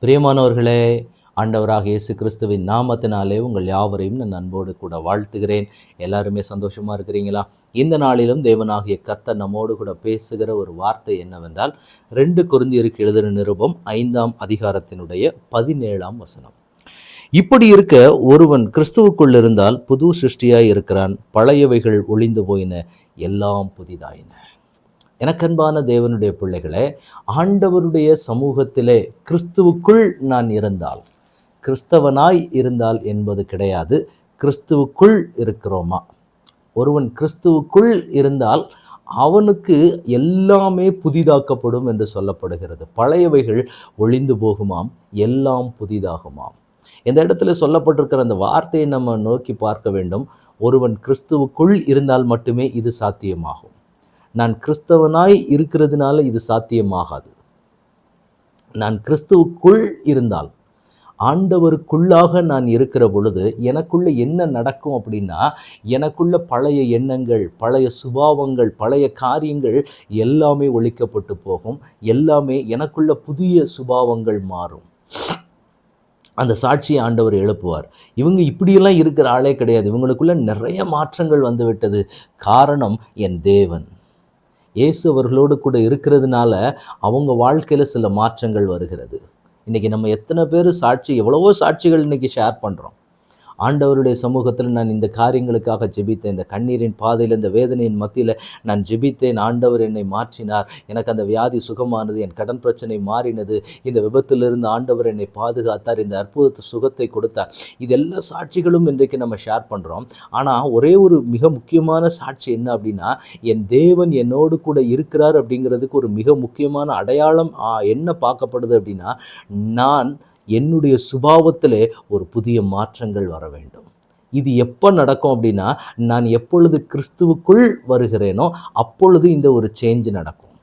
பிரியமானவர்களே, ஆண்டவராக இயேசு கிறிஸ்துவின் நாமத்தினாலே உங்கள் யாவரையும் நான் அன்போடு கூட வாழ்த்துகிறேன். எல்லாருமே சந்தோஷமா இருக்கிறீங்களா? இந்த நாளிலும் தேவனாகிய கர்த்தர் நம்மோடு கூட பேசுகிற ஒரு வார்த்தை என்னவென்றால், 2 கொரிந்தியருக்கு எழுதின நிருபம் 5ஆம் அதிகாரத்தினுடைய 17ஆம் வசனம். இப்படி இருக்க, ஒருவன் கிறிஸ்துவுக்குள் இருந்தால் புது சிருஷ்டியாய் இருக்கிறான், பழையவைகள் ஒழிந்து போயின, எல்லாம் புதிதாயின. எனக்கன்பான தேவனுடைய பிள்ளைகளே, ஆண்டவருடைய சமூகத்திலே கிறிஸ்துவுக்குள் நான் இருந்தால், கிறிஸ்தவனாய் இருந்தால் என்பது கிடையாது, கிறிஸ்துவுக்குள் இருக்கிறோமா? ஒருவன் கிறிஸ்துவுக்குள் இருந்தால் அவனுக்கு எல்லாமே புதிதாக்கப்படும் என்று சொல்லப்படுகிறது. பழையவைகள் ஒழிந்து போகுமாம், எல்லாம் புதிதாகுமாம். இந்த இடத்துல சொல்லப்பட்டிருக்கிற அந்த வார்த்தையை நம்ம நோக்கி பார்க்க வேண்டும். ஒருவன் கிறிஸ்துவுக்குள் இருந்தால் மட்டுமே இது சாத்தியமாகும். நான் கிறிஸ்தவனாய் இருக்கிறதுனால இது சாத்தியமாகாது. நான் கிறிஸ்துவுக்குள் இருந்தால், ஆண்டவருக்குள்ளாக நான் இருக்கிற பொழுது எனக்குள்ள என்ன நடக்கும் அப்படின்னா, எனக்குள்ள பழைய எண்ணங்கள், பழைய சுபாவங்கள், பழைய காரியங்கள் எல்லாமே ஒழிக்கப்பட்டு போகும். எல்லாமே எனக்குள்ள புதிய சுபாவங்கள் மாறும். அந்த சாட்சியை ஆண்டவர் எழுப்புவார். இவங்க இப்படியெல்லாம் இருக்கிற ஆளே கிடையாது, இவங்களுக்குள்ள நிறைய மாற்றங்கள் வந்து விட்டது. காரணம் என் தேவன். இயேசு அவர்களோடு கூட இருக்கிறதுனால அவங்க வாழ்க்கையில் சில மாற்றங்கள் வருகிறது. இன்றைக்கி நம்ம எத்தனை பேர் எவ்வளவோ சாட்சிகள் இன்றைக்கி ஷேர் பண்ணுறோம். ஆண்டவருடைய சமூகத்தில் நான் இந்த காரியங்களுக்காக ஜெபித்தேன், இந்த கண்ணீரின் பாதையில், இந்த வேதனையின் மத்தியில் நான் ஜெபித்தேன், ஆண்டவர் என்னை மாற்றினார், எனக்கு அந்த வியாதி சுகமானது, என் கடன் பிரச்சனை மாறினது, இந்த விபத்திலிருந்து ஆண்டவர் என்னை பாதுகாத்தார், இந்த அற்புதத்தை சுகத்தை கொடுத்தார். இது எல்லா சாட்சிகளும் இன்றைக்கு நம்ம ஷேர் பண்ணுறோம். ஆனால் ஒரே ஒரு மிக முக்கியமான சாட்சி என்ன அப்படின்னா, என் தேவன் என்னோடு கூட இருக்கிறார் அப்படிங்கிறதுக்கு ஒரு மிக முக்கியமான அடையாளம் என்ன பார்க்கப்படுது அப்படின்னா, நான் என்னுடைய சுபாவத்திலே ஒரு புதிய மாற்றங்கள் வர வேண்டும். இது எப்போ நடக்கும் அப்படின்னா, நான் எப்பொழுது கிறிஸ்துவுக்குள் வருகிறேனோ அப்பொழுது இந்த ஒரு சேஞ்ச் நடக்கும்.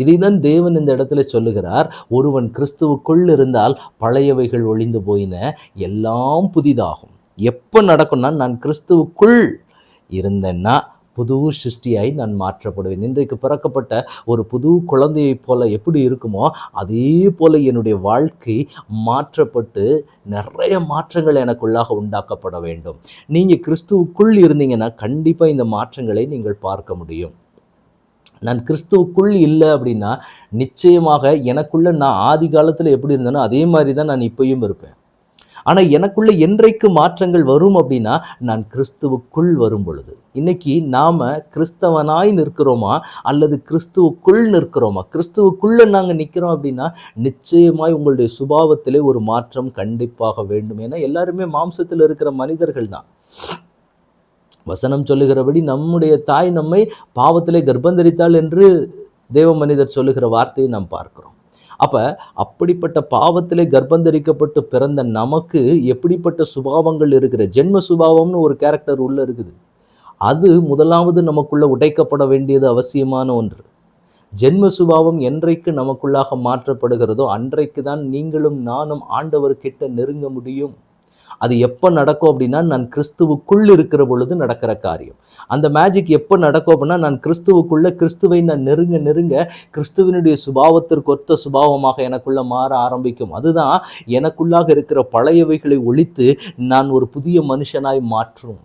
இதை தான் தேவன் இந்த இடத்துல சொல்லுகிறார். ஒருவன் கிறிஸ்துவுக்குள் இருந்தால் பழையவைகள் ஒழிந்து போயின, எல்லாம் புதிதாகும். எப்போ நடக்கும்னா, நான் கிறிஸ்துவுக்குள் இருந்தேன்னா புது சிருஷ்டியாய் நான் மாற்றப்படுவேன். இன்றைக்கு பிறக்கப்பட்ட ஒரு புது குழந்தையைப் போல எப்படி இருக்குமோ அதே போல என்னுடைய வாழ்க்கை மாற்றப்பட்டு நிறைய மாற்றங்கள் எனக்குள்ளாக உண்டாக்கப்பட வேண்டும். நீங்கள் கிறிஸ்துவுக்குள் இருந்தீங்கன்னா கண்டிப்பாக இந்த மாற்றங்களை நீங்கள் பார்க்க முடியும். நான் கிறிஸ்துவுக்குள் இல்லை அப்படின்னா நிச்சயமாக எனக்குள்ள நான் ஆதி காலத்தில் எப்படி இருந்தேனோ அதே மாதிரி தான் நான் இப்பயும் இருப்பேன். ஆனால் எனக்குள்ள என்றைக்கு மாற்றங்கள் வரும் அப்படின்னா, நான் கிறிஸ்துவுக்குள் வரும் பொழுது. இன்னைக்கு நாம் கிறிஸ்தவனாய் நிற்கிறோமா அல்லது கிறிஸ்துவுக்குள் நிற்கிறோமா? கிறிஸ்துவுக்குள்ளே நாங்கள் நிற்கிறோம் அப்படின்னா நிச்சயமாய் உங்களுடைய சுபாவத்திலே ஒரு மாற்றம் கண்டிப்பாக வேண்டும். ஏன்னா எல்லாருமே மாம்சத்தில் இருக்கிற மனிதர்கள் தான். வசனம் சொல்லுகிறபடி நம்முடைய தாய் நம்மை பாவத்திலே கர்ப்பந்தரித்தாள் என்று தேவ மனிதர் சொல்லுகிற வார்த்தையை நாம் பார்க்கிறோம். அப்படிப்பட்ட பாவத்திலே கர்ப்பந்தரிக்கப்பட்டு பிறந்த நமக்கு எப்படிப்பட்ட சுபாவங்கள் இருக்கிற ஜென்ம சுபாவம்னு ஒரு கேரக்டர் உள்ள இருக்குது. அது முதலாவது நமக்குள்ள உடைக்கப்பட வேண்டியது அவசியமான ஒன்று. ஜென்ம சுபாவம் என்றைக்கு நமக்குள்ளாக மாற்றப்படுகிறதோ அன்றைக்கு தான் நீங்களும் நானும் ஆண்டவர்கிட்ட நெருங்க முடியும். அது எப்போ நடக்கும் அப்படின்னா, நான் கிறிஸ்துவுக்குள் இருக்கிற பொழுது நடக்கிற காரியம். அந்த மேஜிக் எப்போ நடக்கும் அப்படின்னா, நான் கிறிஸ்துவை நான் நெருங்க கிறிஸ்துவனுடைய சுபாவத்திற்கு ஒத்த சுபாவமாக எனக்குள்ள மாற ஆரம்பிக்கும். அதுதான் எனக்குள்ளாக இருக்கிற பழையவைகளை ஒழித்து நான் ஒரு புதிய மனுஷனாய் மாற்றும்.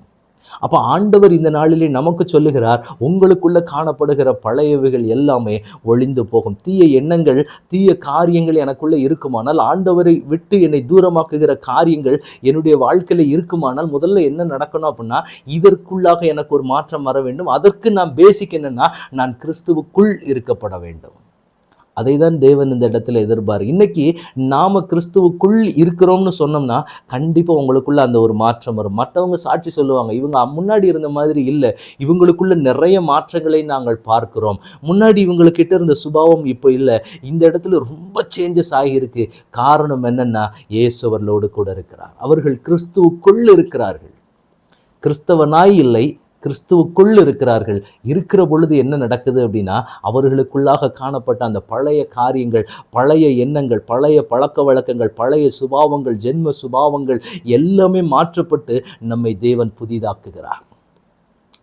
அப்போ ஆண்டவர் இந்த நாளிலே நமக்கு சொல்லுகிறார், உங்களுக்குள்ள காணப்படுகிற பழையவைகள் எல்லாமே ஒழிந்து போகும். தீய எண்ணங்கள், தீய காரியங்கள் எனக்குள்ள இருக்குமானால், ஆண்டவரை விட்டு என்னை தூரமாக்குகிற காரியங்கள் என்னுடைய வாழ்க்கையில் இருக்குமானால், முதல்ல என்ன நடக்கணும் அப்படின்னா, இதற்குள்ளாக எனக்கு ஒரு மாற்றம் வர வேண்டும். அதற்கு நான் பேசிக் என்னன்னா, நான் கிறிஸ்துவுக்குள் இருக்கப்பட வேண்டும். அதை தான் தேவன் இந்த இடத்துல எதிர்பார்க்கு. இன்னைக்கு நாம கிறிஸ்துவுக்குள் இருக்கிறோம்னு சொன்னோம்னா கண்டிப்பாக உங்களுக்குள்ள அந்த ஒரு மாற்றம் வரும். மற்றவங்க சாட்சி சொல்லுவாங்க, இவங்க முன்னாடி இருந்த மாதிரி இல்லை, இவங்களுக்குள்ள நிறைய மாற்றங்களை நாங்கள் பார்க்கிறோம், முன்னாடி இவங்கக்கிட்ட இருந்த சுபாவம் இப்போ இல்லை, இந்த இடத்துல ரொம்ப சேஞ்சஸ் ஆகியிருக்கு. காரணம் என்னன்னா, இயேசு அவர்களோடு கூட இருக்கிறார். அவர்கள் கிறிஸ்துவுக்குள் இருக்கிறார்கள். கிறிஸ்தவனாய் இல்லை, கிறிஸ்துவுக்குள் இருக்கிறார்கள். இருக்கிற பொழுது என்ன நடக்குது அப்படின்னா, அவர்களுக்குள்ளாக காணப்பட்ட அந்த பழைய காரியங்கள், பழைய எண்ணங்கள், பழைய பழக்க வழக்கங்கள், பழைய சுபாவங்கள், ஜென்ம சுபாவங்கள் எல்லாமே மாற்றப்பட்டு நம்மை தேவன் புதிதாக்குகிறார்.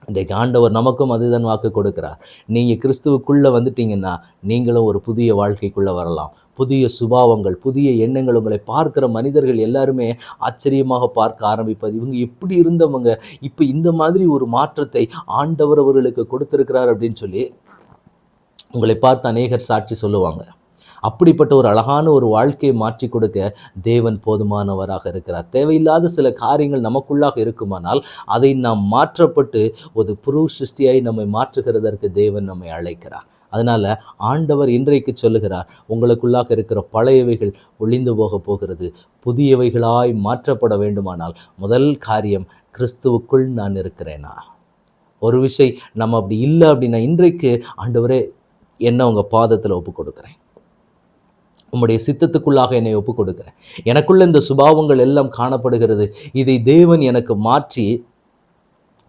இன்றைக்கு ஆண்டவர் நமக்கும் அதுதான் வாக்கு கொடுக்கிறார். நீங்கள் கிறிஸ்துவுக்குள்ளே வந்துட்டீங்கன்னா நீங்களும் ஒரு புதிய வாழ்க்கைக்குள்ளே வரலாம். புதிய சுபாவங்கள், புதிய எண்ணங்கள், உங்களை பார்க்கிற மனிதர்கள் எல்லாருமே ஆச்சரியமாக பார்க்க ஆரம்பிப்பது, இவங்க எப்படி இருந்தவங்க, இப்போ இந்த மாதிரி ஒரு மாற்றத்தை ஆண்டவர் அவர்களுக்கு கொடுத்திருக்கிறார் அப்படின்னு சொல்லி உங்களை பார்த்து அநேகர் சாட்சி சொல்லுவாங்க. அப்படிப்பட்ட ஒரு அழகான ஒரு வாழ்க்கையை மாற்றி கொடுக்க தேவன் போதுமானவராக இருக்கிறார். தேவையில்லாத சில காரியங்கள் நமக்குள்ளாக இருக்குமானால் அதை நாம் மாற்றப்பட்டு ஒரு புது சிருஷ்டியாய் நம்மை மாற்றுகிறதற்கு தேவன் நம்மை அழைக்கிறார். அதனால் ஆண்டவர் இன்றைக்கு சொல்லுகிறார், உங்களுக்குள்ளாக இருக்கிற பழையவைகள் ஒளிந்து போக போகிறது, புதியவைகளாய் மாற்றப்பட வேண்டுமானால் முதல் காரியம் கிறிஸ்துவுக்குள் நான் இருக்கிறேனா. ஒரு விஷயம் நம்ம அப்படி இல்லை அப்படின்னா, இன்றைக்கு ஆண்டவரே என்ன உங்கள் பாதத்தில் ஒப்பு கொடுக்குறேன், உம்முடைய சித்தத்துக்குள்ளாக என்னை ஒப்பு கொடுக்கிறேன், எனக்குள்ள இந்த சுபாவங்கள் எல்லாம் காணப்படுகிறது, இதை தேவன் எனக்கு மாற்றி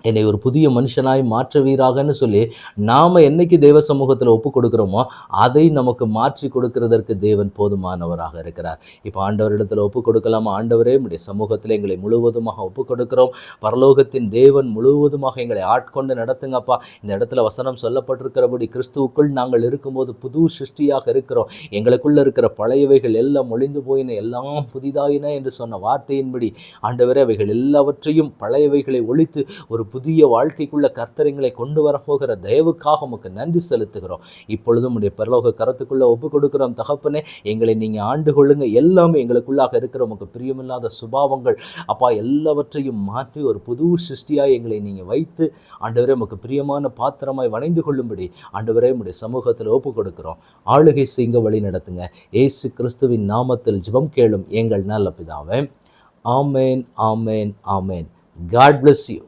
என்னை ஒரு புதிய மனுஷனாய் மாற்றுவீராகன்னு சொல்லி நாம் என்னைக்கு தேவ சமூகத்தில் ஒப்பு கொடுக்குறோமோ அதை நமக்கு மாற்றி கொடுக்கிறதற்கு தேவன் போதுமானவராக இருக்கிறார். இப்போ ஆண்டவரிடத்தில் ஒப்பு கொடுக்கலாமா? ஆண்டவரே, உம்முடைய சமூகத்தில் எங்களை முழுவதுமாக ஒப்பு கொடுக்கிறோம். பரலோகத்தின் தேவன் முழுவதுமாக எங்களை ஆட்கொண்டு நடத்துங்கப்பா. இந்த இடத்துல வசனம் சொல்லப்பட்டிருக்கிறபடி கிறிஸ்துவுக்குள் நாங்கள் இருக்கும்போது புது சிருஷ்டியாக இருக்கிறோம். எங்களுக்குள்ள இருக்கிற பழையவைகள் எல்லாம் ஒளிந்து போயின, எல்லாம் புதிதாயின என்று சொன்ன வார்த்தையின்படி ஆண்டவரே, அவைகள் எல்லாவற்றையும் பழையவைகளை ஒழித்து ஒரு புதிய வாழ்க்கைக்குள்ள கர்த்தரைங்களை கொண்டு வரப்போகிற தயவுக்காக உமக்கு நன்றி செலுத்துகிறோம். இப்பொழுதும் உடைய பரலோக கரத்துக்குள்ள ஒப்பு கொடுக்கிறோம். தகப்பனே, எங்களை நீங்க ஆண்டு கொள்ளுங்க. எல்லாமே எங்களுக்குள்ளாக இருக்கிற உமக்கு பிரியமில்லாத சுபாவங்கள் அப்பா எல்லாவற்றையும் மாற்றி ஒரு புது சிருஷ்டியாய் எங்களை நீங்க வைத்து ஆண்டவரே உமக்கு பிரியமான பாத்திரமாய் வணைந்து கொள்ளும்படி ஆண்டவரே உடைய சமூகத்தில் ஒப்பு கொடுக்கிறோம். ஆளுகை செய்ய வழி நடத்துங்க. இயேசு கிறிஸ்துவின் நாமத்தில் ஜெபம் கேளும் எங்கள் நல்ல பிதாவே. ஆமேன், ஆமேன், ஆமேன். God bless you.